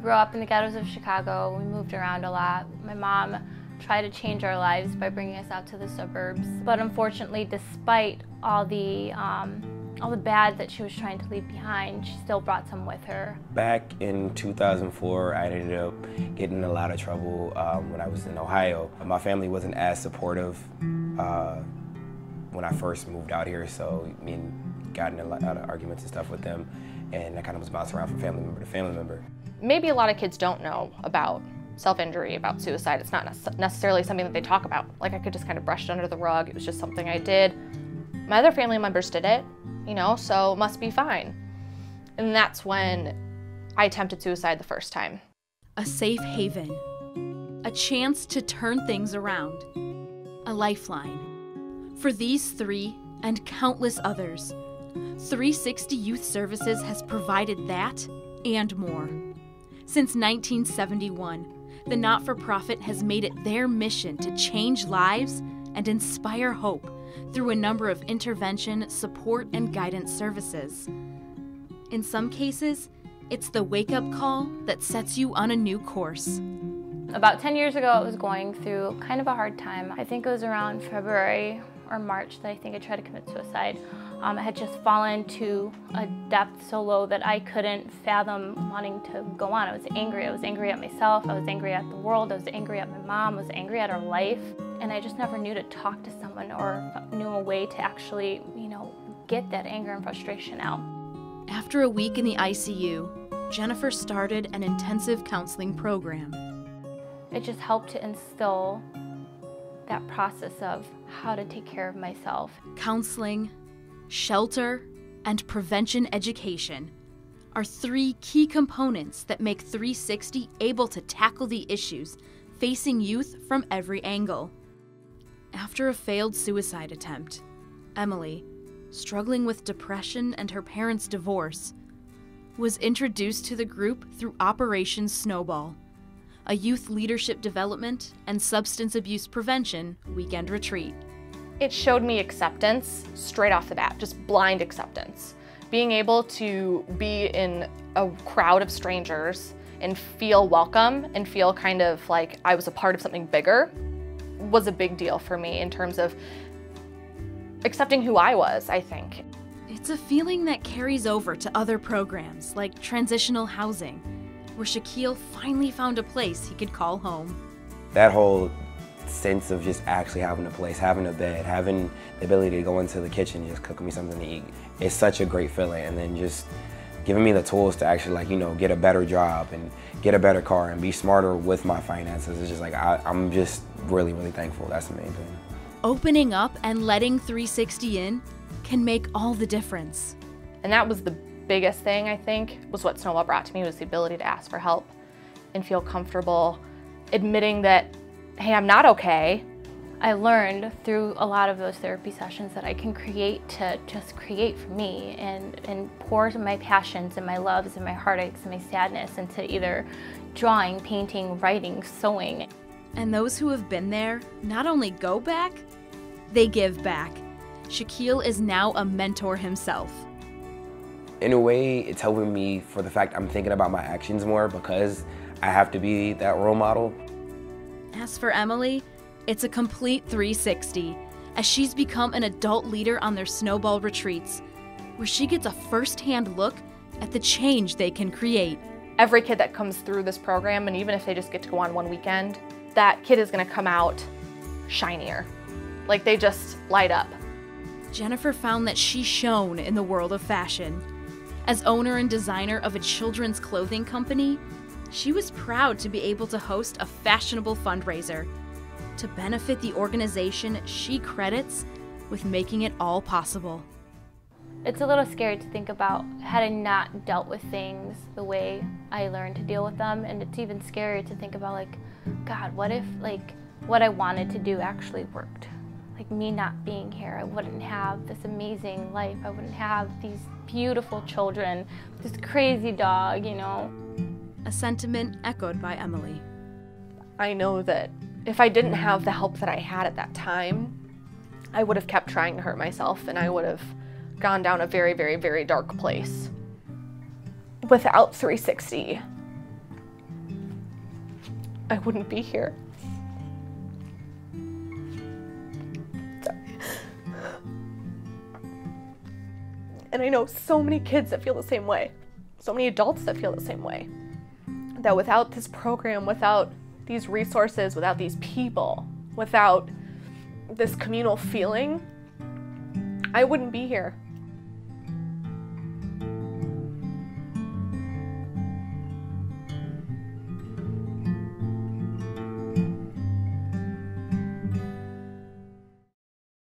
grew up in the ghettos of Chicago. We moved around a lot. My mom tried to change our lives by bringing us out to the suburbs. But unfortunately, despite all the bad that she was trying to leave behind, she still brought some with her. Back in 2004, I ended up getting in a lot of trouble when I was in Ohio. My family wasn't as supportive when I first moved out here, so I mean, got in a lot of arguments and stuff with them, and I kind of was bouncing around from family member to family member. Maybe a lot of kids don't know about self-injury, about suicide. It's not necessarily something that they talk about. Like, I could just kind of brush it under the rug. It was just something I did. My other family members did it, you know, so it must be fine. And that's when I attempted suicide the first time. A safe haven, a chance to turn things around, a lifeline. For these three and countless others, 360 Youth Services has provided that and more. Since 1971, the not-for-profit has made it their mission to change lives and inspire hope through a number of intervention, support, and guidance services. In some cases, it's the wake-up call that sets you on a new course. About 10 years ago, I was going through kind of a hard time. I think it was around February or March that I think I tried to commit suicide. I had just fallen to a depth so low that I couldn't fathom wanting to go on. I was angry. I was angry at myself. I was angry at the world. I was angry at my mom. I was angry at our life. And I just never knew to talk to someone or knew a way to actually, you know, get that anger and frustration out. After a week in the ICU, Jennifer started an intensive counseling program. It just helped to instill that process of how to take care of myself. Counseling, shelter, and prevention education are three key components that make 360 able to tackle the issues facing youth from every angle. After a failed suicide attempt, Emily, struggling with depression and her parents' divorce, was introduced to the group through Operation Snowball, a youth leadership development and substance abuse prevention weekend retreat. It showed me acceptance straight off the bat, just blind acceptance. Being able to be in a crowd of strangers and feel welcome and feel kind of like I was a part of something bigger was a big deal for me in terms of accepting who I was, I think. It's a feeling that carries over to other programs like transitional housing, where Shaquille finally found a place he could call home. That whole sense of just actually having a place, having a bed, having the ability to go into the kitchen and just cook me something to eat, it's such a great feeling. And then just giving me the tools to actually, like, you know, get a better job and get a better car and be smarter with my finances. It's just like, I'm just really, really thankful. That's the main thing. Opening up and letting 360 in can make all the difference. And that was the biggest thing, I think, was what Snowball brought to me, was the ability to ask for help and feel comfortable admitting that, hey, I'm not okay. I learned through a lot of those therapy sessions that I can create to just create for me and pour my passions and my loves and my heartaches and my sadness into either drawing, painting, writing, sewing. And those who have been there not only go back, they give back. Shaquille is now a mentor himself. In a way, it's helping me for the fact I'm thinking about my actions more because I have to be that role model. As for Emily, it's a complete 360 as she's become an adult leader on their Snowball retreats, where she gets a first-hand look at the change they can create. Every kid that comes through this program, and even if they just get to go on one weekend, that kid is gonna come out shinier. Like, they just light up. Jennifer found that she shone in the world of fashion. As owner and designer of a children's clothing company, she was proud to be able to host a fashionable fundraiser to benefit the organization she credits with making it all possible. It's a little scary to think about had I not dealt with things the way I learned to deal with them, and it's even scarier to think about, like, God, what if, like, what I wanted to do actually worked? Like, me not being here, I wouldn't have this amazing life. I wouldn't have these beautiful children, this crazy dog, you know. A sentiment echoed by Emily. I know that if I didn't have the help that I had at that time, I would have kept trying to hurt myself, and I would have gone down a very, very, very dark place. Without 360, I wouldn't be here. And I know so many kids that feel the same way, so many adults that feel the same way, that without this program, without these resources, without these people, without this communal feeling, I wouldn't be here.